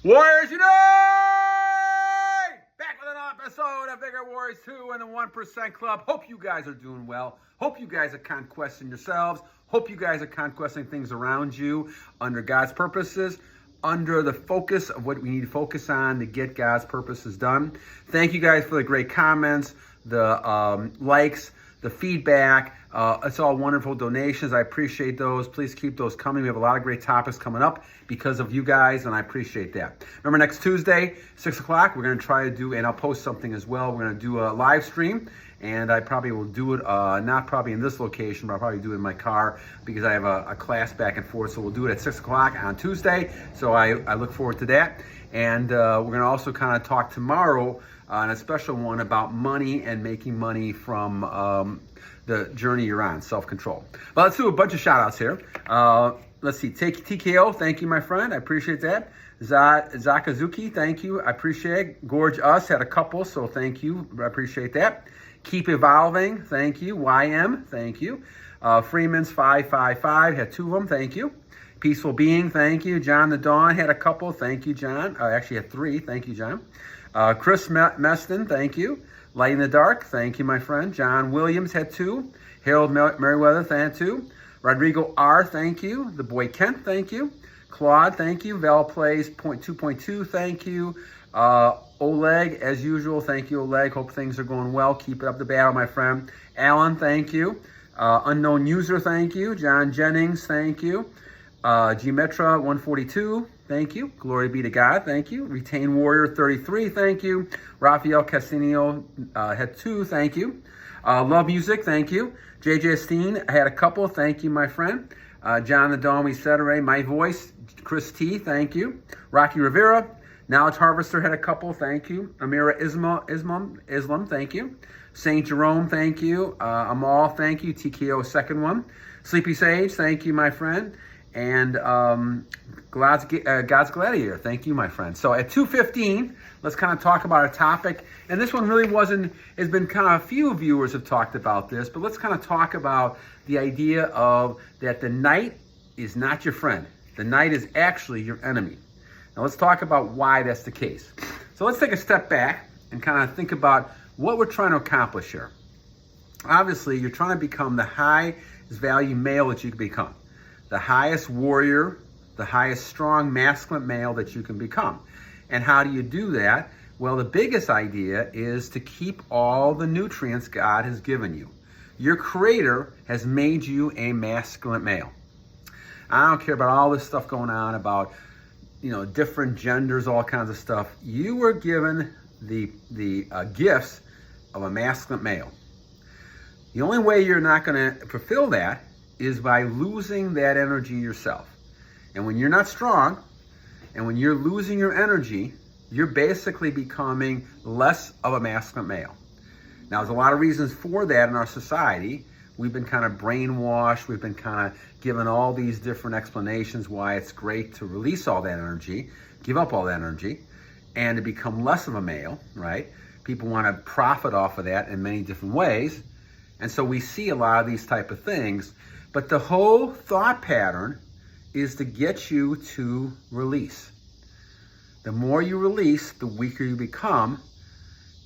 Warriors Unite! Back with another episode of Bigger Warriors 2 and the 1% Club. Hope you guys are doing well. Hope you guys are conquesting yourselves. Hope you guys are conquesting things around you under God's purposes, under the focus of what we need to focus on to get God's purposes done. Thank you guys for the great comments, the likes, the feedback. It's all wonderful donations. I appreciate those. Please keep those coming. We have a lot of great topics coming up because of you guys, and I appreciate that. Remember, next Tuesday, 6 o'clock, we're going to try to do, and I'll post something as well, we're going to do a live stream, and I probably will do it, not probably in this location, but I'll probably do it in my car because I have a class back and forth, so we'll do it at 6 o'clock on Tuesday, so I look forward to that. And we're going to also kind of talk tomorrow on a special one about money and making money from the journey you're on, self-control. Well, let's do a bunch of shout-outs here. Let's see, TKO, thank you, my friend. I appreciate that. Zackazuki, thank you. I appreciate it. Gorge Us had a couple, so thank you. I appreciate that. Keep Evolving, thank you. YM, thank you. Freeman's 555 had two of them, thank you. Peaceful Being, thank you. Jon the Dawn had a couple, thank you, John. Actually had three, thank you, John. Chris Meston, thank you. Light in the Dark, thank you, my friend. John Williams had two. Harold Merewether, thank you. Rodrigo R, thank you. The boy Kent, thank you. Claude, thank you. Vel Plays 2.2, thank you. Oleg, as usual, thank you, Oleg. Hope things are going well. Keep it up the battle, my friend. Alan, thank you. Unknown User, thank you. John Jennings, thank you. Gematria 142, thank you. Glory be to God, thank you. Retain Warrior 33, thank you. Rafael Casteno had two, thank you. Love Music, thank you. Jay Sjosteen had a couple, thank you, my friend. Jon the Dawn, we said already. My Voice, Chris T, thank you. Rocky Rivera, Knowledge Harvester had a couple, thank you. Amirul Islam, thank you. St. Jerome, thank you. Amal, thank you. TKO, second one. Sleepy Sage, thank you, my friend. And God's Gladiator, thank you, my friend. So at 2:15, let's kind of talk about a topic. And this one really has been kind of a few viewers have talked about this, but let's kind of talk about the idea of that the night is not your friend. The night is actually your enemy. Now let's talk about why that's the case. So let's take a step back and kind of think about what we're trying to accomplish here. Obviously, you're trying to become the highest value male that you can become. The highest warrior, the highest strong masculine male that you can become. And how do you do that? Well, the biggest idea is to keep all the nutrients God has given you. Your Creator has made you a masculine male. I don't care about all this stuff going on about, different genders, all kinds of stuff. You were given the gifts of a masculine male. The only way you're not going to fulfill that is by losing that energy yourself. And when you're not strong, and when you're losing your energy, you're basically becoming less of a masculine male. Now, there's a lot of reasons for that in our society. We've been kind of brainwashed. We've been kind of given all these different explanations why it's great to release all that energy, give up all that energy, and to become less of a male, right? People want to profit off of that in many different ways. And so we see a lot of these type of things. But the whole thought pattern is to get you to release. The more you release, the weaker you become,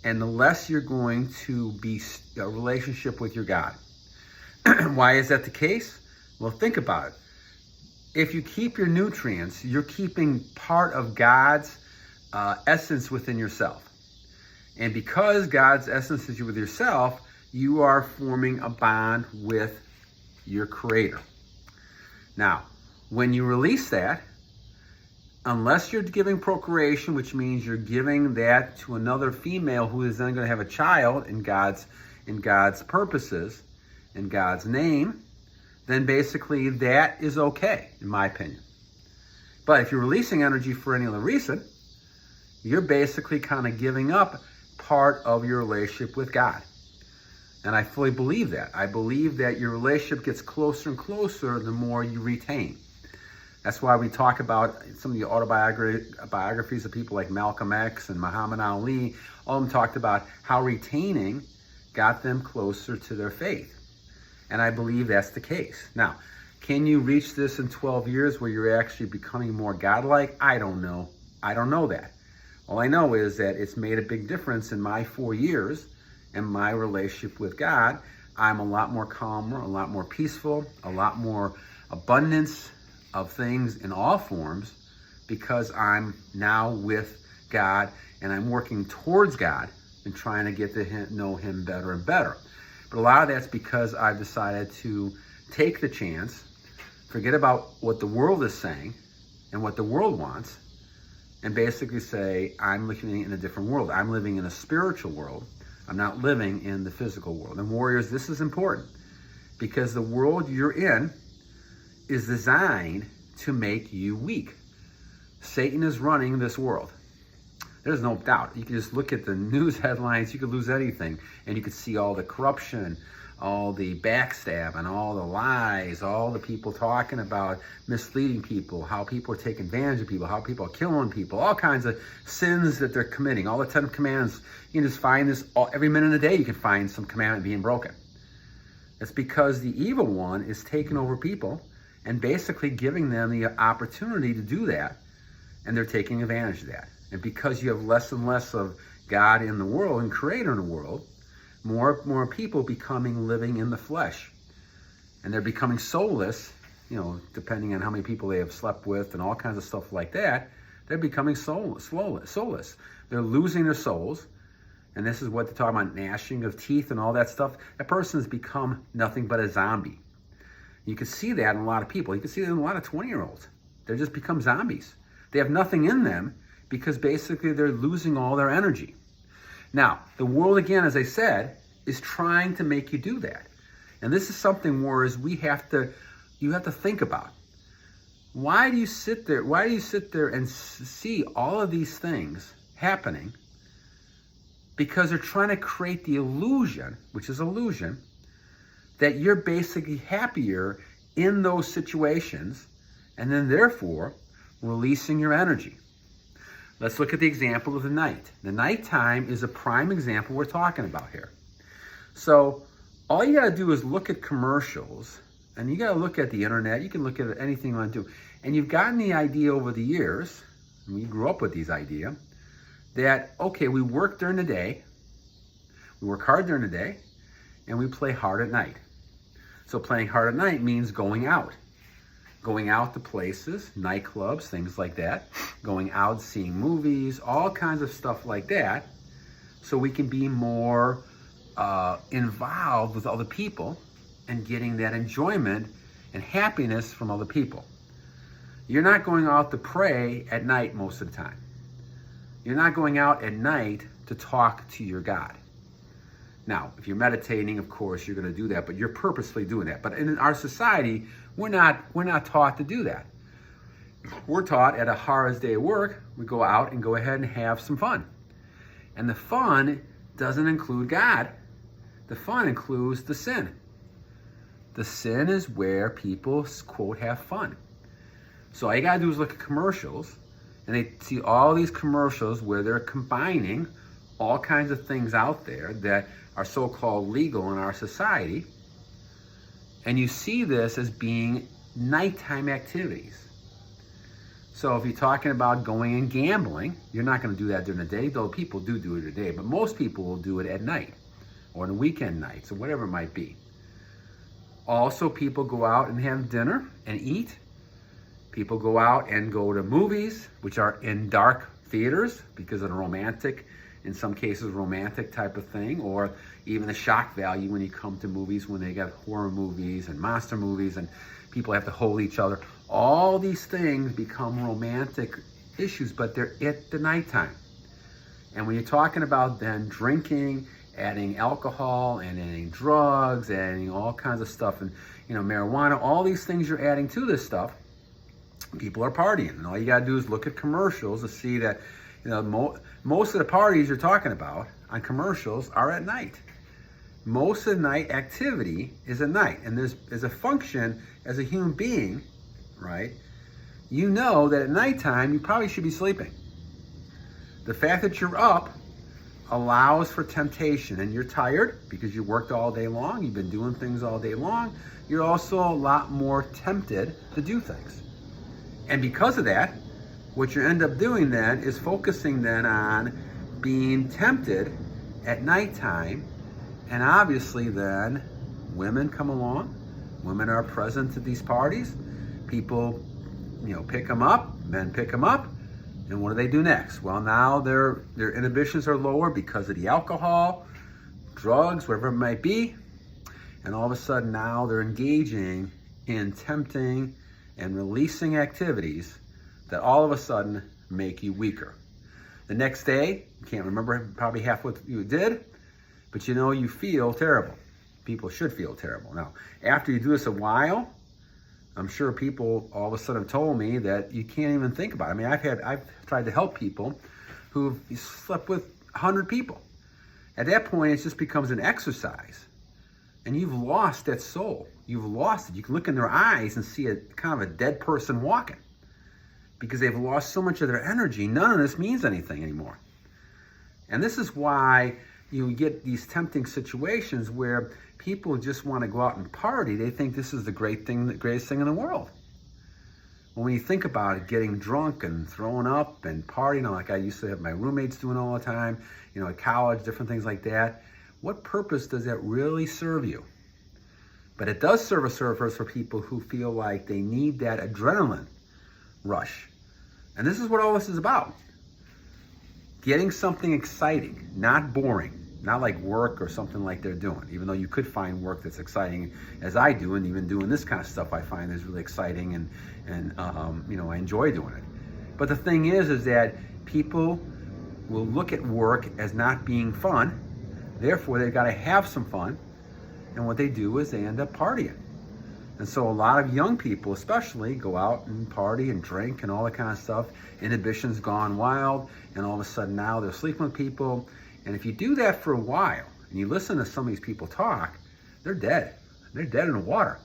and the less you're going to be a relationship with your God. Why is that the case? Well, think about it. If you keep your nutrients, you're keeping part of God's essence within yourself. And because God's essence is with yourself, you are forming a bond with your Creator. Now, when you release that, unless you're giving procreation, which means you're giving that to another female who is then going to have a child in God's purposes, in God's name, then basically that is okay, in my opinion. But if you're releasing energy for any other reason, you're basically kind of giving up part of your relationship with God. And I fully believe that. I believe that your relationship gets closer and closer the more you retain. That's why we talk about some of the autobiographies of people like Malcolm X and Muhammad Ali. All of them talked about how retaining got them closer to their faith. And I believe that's the case. Now, can you reach this in 12 years where you're actually becoming more godlike? I don't know. I don't know that. All I know is that it's made a big difference in my 4 years and my relationship with God. I'm a lot more calmer, a lot more peaceful, a lot more abundance of things in all forms because I'm now with God and I'm working towards God and trying to get to know him better and better. But a lot of that's because I've decided to take the chance, forget about what the world is saying and what the world wants, and basically say, I'm living in a different world. I'm living in a spiritual world. I'm not living in the physical world. And warriors, this is important because the world you're in is designed to make you weak. Satan is running this world. There's no doubt. You can just look at the news headlines. You could lose anything. And you could see all the corruption, all the backstab, and all the lies, all the people talking about misleading people, how people are taking advantage of people, how people are killing people, all kinds of sins that they're committing, all the 10 commandments. You can just find this every minute of the day. You can find some commandment being broken. It's because the evil one is taking over people and basically giving them the opportunity to do that, and they're taking advantage of that. And because you have less and less of God in the world and Creator in the world, more people living in the flesh, and they're becoming soulless. Depending on how many people they have slept with and all kinds of stuff like that, they're becoming soulless. They're losing their souls, and this is what they're talking about: gnashing of teeth and all that stuff. That person has become nothing but a zombie. You can see that in a lot of people. You can see that in a lot of 20-year-olds. They just become zombies. They have nothing in them because basically they're losing all their energy. Now, the world, again, as I said, is trying to make you do that. And this is something, warriors, you have to think about. Why do you sit there and see all of these things happening? Because they're trying to create the illusion, which is illusion, that you're basically happier in those situations, and then therefore releasing your energy. Let's look at the example of the night. The nighttime is a prime example we're talking about here. So all you got to do is look at commercials, and you got to look at the internet. You can look at anything you want to do. And you've gotten the idea over the years, and you grew up with these ideas, that, okay, we work during the day, we work hard during the day, and we play hard at night. So playing hard at night means going out to places, nightclubs, things like that, going out, seeing movies, all kinds of stuff like that, so we can be more involved with other people and getting that enjoyment and happiness from other people. You're not going out to pray at night most of the time. You're not going out at night to talk to your God. Now, if you're meditating, of course, you're going to do that, but you're purposely doing that. But in our society, we're not taught to do that. We're taught at a hard day of work, we go out and go ahead and have some fun. And the fun doesn't include God. The fun includes the sin. The sin is where people, quote, have fun. So all you got to do is look at commercials, and they see all these commercials where they're combining all kinds of things out there that are so-called legal in our society. And you see this as being nighttime activities. So if you're talking about going and gambling, you're not going to do that during the day, though people do it during the day, but most people will do it at night or on the weekend nights or whatever it might be. Also, people go out and have dinner and eat. People go out and go to movies, which are in dark theaters because of the romantic, in some cases, romantic type of thing, or even the shock value when you come to movies, when they got horror movies and monster movies and people have to hold each other. All these things become romantic issues, but they're at the nighttime. And when you're talking about then drinking, adding alcohol and adding drugs, adding all kinds of stuff, and marijuana, all these things you're adding to this stuff, people are partying. And all you got to do is look at commercials to see that most of the parties you're talking about on commercials are at night. Most of the night activity is at night. And there's a function as a human being, right? You know that at nighttime you probably should be sleeping. The fact that you're up allows for temptation, and you're tired because you worked all day long, you've been doing things all day long. You're also a lot more tempted to do things. And because of that, what you end up doing then is focusing then on being tempted at nighttime, and obviously then women come along, women are present at these parties, people, pick them up, men pick them up, and what do they do next? Well, now their inhibitions are lower because of the alcohol, drugs, whatever it might be, and all of a sudden now they're engaging in tempting and releasing activities that all of a sudden make you weaker. The next day, you can't remember probably half what you did, but you feel terrible. People should feel terrible. Now, after you do this a while, I'm sure people all of a sudden have told me that you can't even think about it. I mean, I've tried to help people who've slept with 100 people. At that point, it just becomes an exercise. And you've lost that soul. You've lost it. You can look in their eyes and see a kind of a dead person walking because they've lost so much of their energy. None of this means anything anymore. And this is why you get these tempting situations where people just want to go out and party. They think this is the greatest thing in the world. When you think about it, getting drunk and throwing up and partying, like I used to have my roommates doing all the time, at college, different things like that, what purpose does that really serve you? But it does serve a purpose for people who feel like they need that adrenaline rush. And this is what all this is about. Getting something exciting, not boring, not like work or something like they're doing, even though you could find work that's exciting, as I do, and even doing this kind of stuff I find is really exciting, and I enjoy doing it. But the thing is that people will look at work as not being fun, therefore they've got to have some fun, and what they do is they end up partying. And so a lot of young people especially go out and party and drink and all that kind of stuff. Inhibition's gone wild, and all of a sudden now they're sleeping with people. And if you do that for a while, and you listen to some of these people talk, they're dead. They're dead in the water.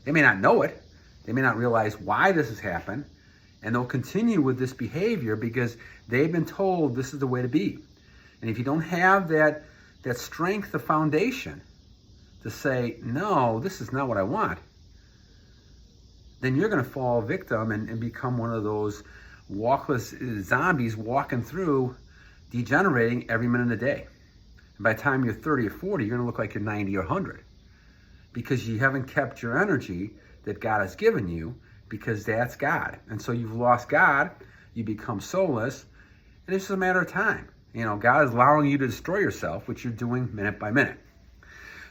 They may not know it. They may not realize why this has happened. And they'll continue with this behavior because they've been told this is the way to be. And if you don't have that strength of foundation to say, no, this is not what I want, then you're going to fall victim and become one of those walkless zombies walking through, degenerating every minute of the day. And by the time you're 30 or 40, you're going to look like you're 90 or 100 because you haven't kept your energy that God has given you, because that's God. And so you've lost God, you become soulless, and it's just a matter of time. God is allowing you to destroy yourself, which you're doing minute by minute.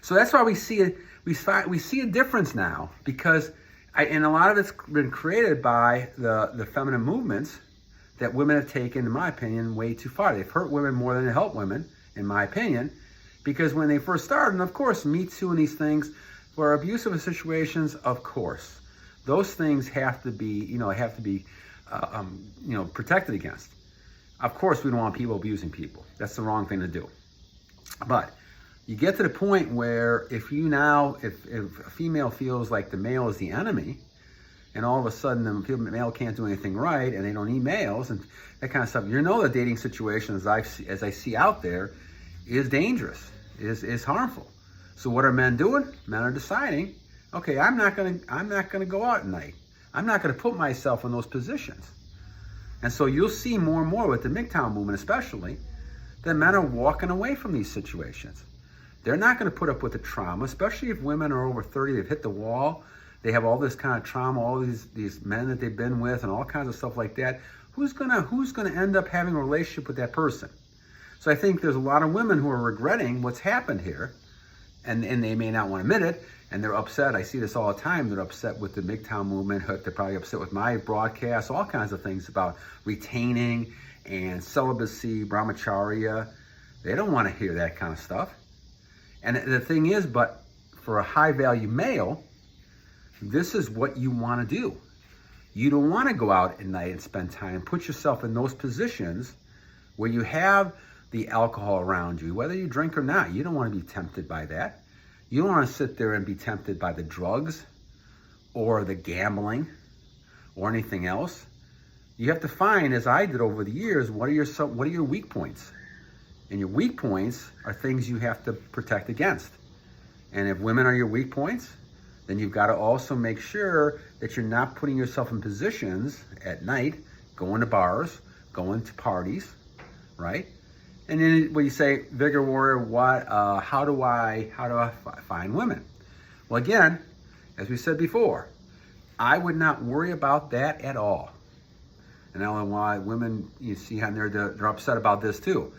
So that's why we see a difference now, because and a lot of it's been created by the feminine movements that women have taken, in my opinion, way too far. They've hurt women more than they help women, in my opinion, because when they first started, and of course, Me Too and these things were abusive situations, of course. Those things have to be, protected against. Of course, we don't want people abusing people. That's the wrong thing to do. But you get to the point where if a female feels like the male is the enemy, and all of a sudden the male can't do anything right, and they don't need males, and that kind of stuff, the dating situation as I see out there is dangerous, is harmful. So what are men doing? Men are deciding, okay, I'm not gonna go out at night. I'm not gonna put myself in those positions. And so you'll see more and more with the MGTOW movement especially, that men are walking away from these situations. They're not going to put up with the trauma, especially if women are over 30, they've hit the wall, they have all this kind of trauma, all these men that they've been with and all kinds of stuff like that. Who's gonna end up having a relationship with that person? So I think there's a lot of women who are regretting what's happened here, and they may not want to admit it, and they're upset. I see this all the time. They're upset with the MGTOW movement. They're probably upset with my broadcast, all kinds of things about retaining and celibacy, brahmacharya. They don't want to hear that kind of stuff. And the thing is, but for a high-value male, this is what you want to do. You don't want to go out at night and spend time and put yourself in those positions where you have the alcohol around you, whether you drink or not. You don't want to be tempted by that. You don't want to sit there and be tempted by the drugs or the gambling or anything else. You have to find, as I did over the years, what are your weak points? And your weak points are things you have to protect against. And if women are your weak points, then you've got to also make sure that you're not putting yourself in positions at night going to bars, going to parties, right? And then when you say, Vigor Warrior, how do I find women? Well, again, as we said before, I would not worry about that at all. And I don't know why women, you see on there, they're upset about this too.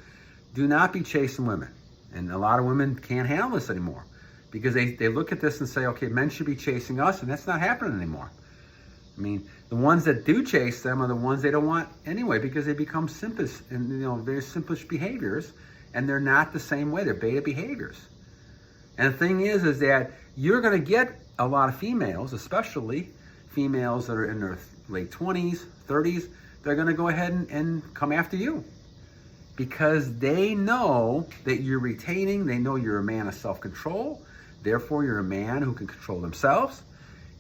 Do not be chasing women. And a lot of women can't handle this anymore because they look at this and say, okay, men should be chasing us, and that's not happening anymore. I mean, the ones that do chase them are the ones they don't want anyway because they become simpish and very simpish behaviors, and they're not the same way. They're beta behaviors. And the thing is that you're going to get a lot of females, especially females that are in their late 20s, 30s, they're going to go ahead and come after you because they know that you're retaining. They know you're a man of self-control. Therefore, you're a man who can control themselves.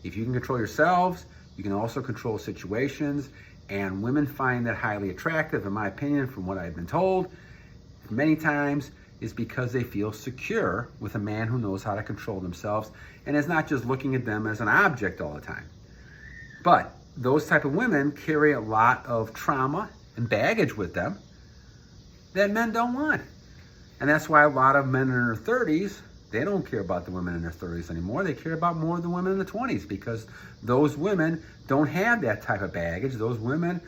If you can control yourselves, you can also control situations. And women find that highly attractive, in my opinion, from what I've been told many times, is because they feel secure with a man who knows how to control themselves and is not just looking at them as an object all the time. But those type of women carry a lot of trauma and baggage with them that men don't want. And that's why a lot of men in their 30s, they don't care about the women in their 30s anymore. They care about more of the women in the 20s because those women don't have that type of baggage. Those women,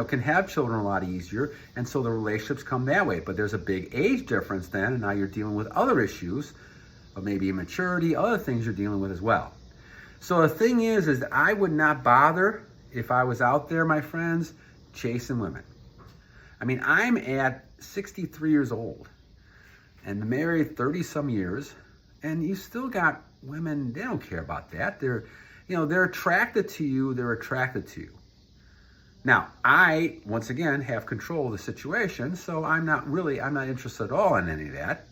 can have children a lot easier, and so the relationships come that way. But there's a big age difference then, and now you're dealing with other issues of maybe immaturity, other things you're dealing with as well. So the thing is that I would not bother if I was out there, my friends, chasing women. I mean, I'm at 63 years old and married 30 some years, and you still got women, they don't care about that. They're attracted to you. They're attracted to you. Now, I, once again, have control of the situation, so I'm not interested at all in any of that.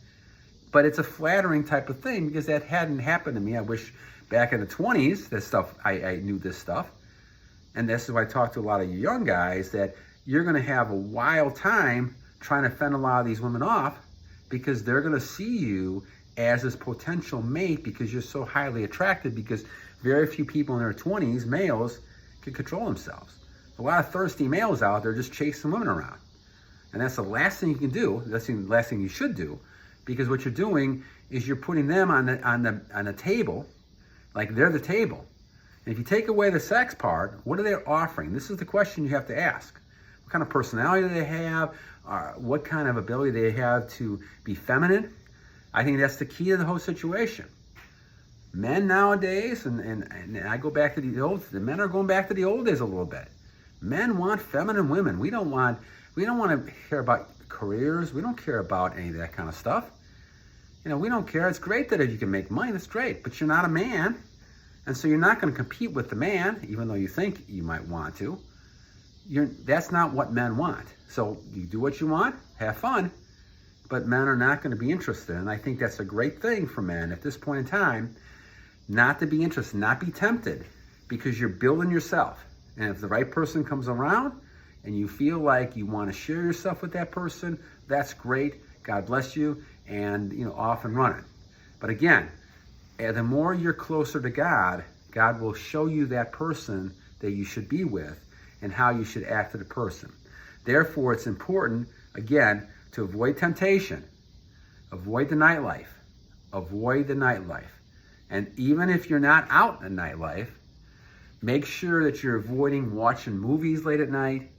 But it's a flattering type of thing because that hadn't happened to me. I wish back in the 20s, I knew this stuff. And this is why I talk to a lot of you young guys, that you're going to have a wild time trying to fend a lot of these women off because they're going to see you as this potential mate because you're so highly attracted, because very few people in their 20s, males, can control themselves. A lot of thirsty males out there just chasing women around. And that's the last thing you can do. That's the last thing you should do, because what you're doing is you're putting them on the table, like they're the table. And if you take away the sex part, what are they offering? This is the question you have to ask. What kind of personality do they have? What kind of ability they have to be feminine? I think that's the key to the whole situation. Men nowadays, and I go back to the men are going back to the old days a little bit. Men want feminine women. We don't want to care about careers. We don't care about any of that kind of stuff. We don't care. It's great that if you can make money, that's great, but you're not a man. And so you're not going to compete with the man, even though you think you might want to. That's not what men want. So you do what you want, have fun, but men are not going to be interested. And I think that's a great thing for men at this point in time, not to be interested, not be tempted, because you're building yourself. And if the right person comes around and you feel like you want to share yourself with that person, that's great. God bless you, and off and running. But again, the more you're closer to God, God will show you that person that you should be with and how you should act to the person. Therefore, it's important, again, to avoid temptation, avoid the nightlife, And even if you're not out in the nightlife, make sure that you're avoiding watching movies late at night,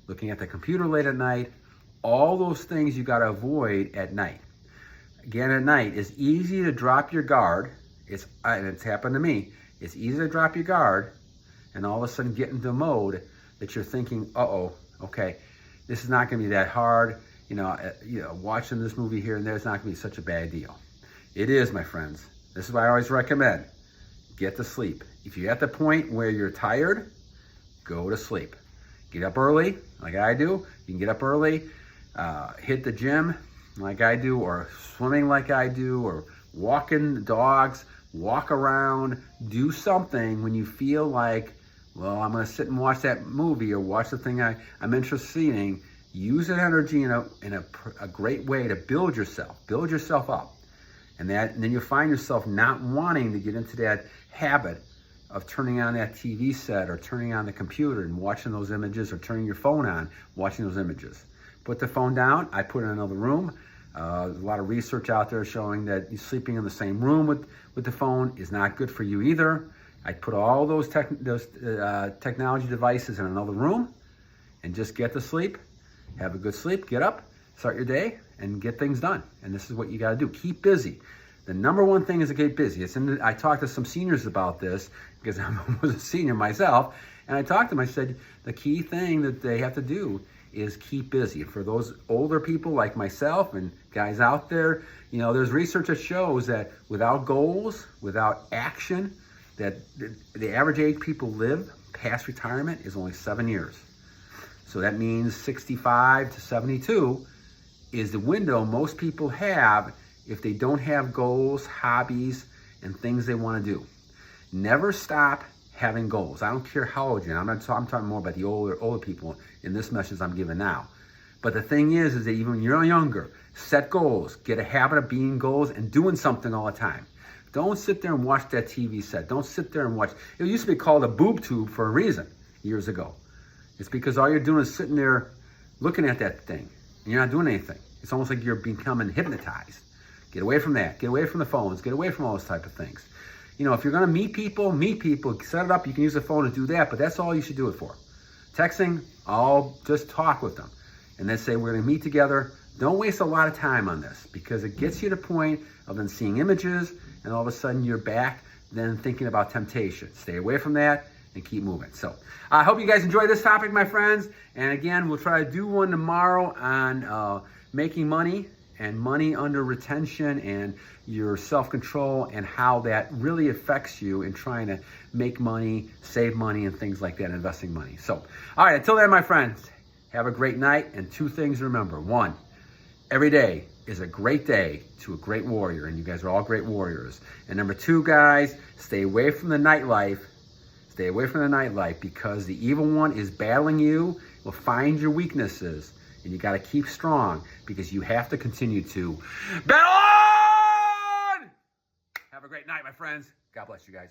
looking at the computer late at night. All those things you got to avoid at night. Again, at night, it's easy to drop your guard. And it's happened to me. It's easy to drop your guard and all of a sudden get into a mode that you're thinking, okay, this is not going to be that hard. Watching this movie here and there is not going to be such a bad deal. It is, my friends. This is why I always recommend, get to sleep. If you're at the point where you're tired, go to sleep. Get up early, like I do. You can get up early, hit the gym like I do, or swimming like I do, or walking the dogs, walk around, do something when you feel like, well, I'm going to sit and watch that movie or watch the thing I'm interested in. Use that energy in a great way to build yourself up. And then you'll find yourself not wanting to get into that habit of turning on that TV set or turning on the computer and watching those images, or turning your phone on, watching those images. Put the phone down. I put it in another room. There's a lot of research out there showing that sleeping in the same room with the phone is not good for you either. I put all those technology devices in another room and just get to sleep. Have a good sleep, get up, start your day, and get things done. And this is what you got to do. Keep busy. The number one thing is to get busy. I talked to some seniors about this because I was a senior myself, and I talked to them. I said the key thing that they have to do is keep busy. For those older people like myself and guys out there, you know, there's research that shows that without goals, without action, that the average age people live past retirement is only 7 years. So that means 65 to 72 is the window most people have if they don't have goals, hobbies, and things they want to do. Never stop having goals. I don't care how old you are. I'm talking more about the older people in this message I'm giving now. But the thing is that even when you're younger, set goals, get a habit of being goals and doing something all the time. Don't sit there and watch that TV set. Don't sit there and watch. It used to be called a boob tube for a reason years ago. It's because all you're doing is sitting there looking at that thing and you're not doing anything. It's almost like you're becoming hypnotized. Get away from that. Get away from the phones. Get away from all those type of things. You know, if you're going to meet people, set it up. You can use the phone to do that, but that's all you should do it for. Texting, I'll just talk with them and then say, we're going to meet together. Don't waste a lot of time on this because it gets you to the point of then seeing images and all of a sudden you're back then thinking about temptation. Stay away from that and keep moving. So I hope you guys enjoy this topic, my friends. And again, we'll try to do one tomorrow on making money and money under retention and your self-control and how that really affects you in trying to make money, save money, and things like that, investing money. So, all right, until then, my friends, have a great night. And 2 things to remember. 1, every day is a great day to a great warrior, and you guys are all great warriors. And number 2, guys, stay away from the nightlife. Stay away from the nightlife because the evil one is battling you, will find your weaknesses, and you got to keep strong because you have to continue to battle on! Have a great night, my friends. God bless you guys.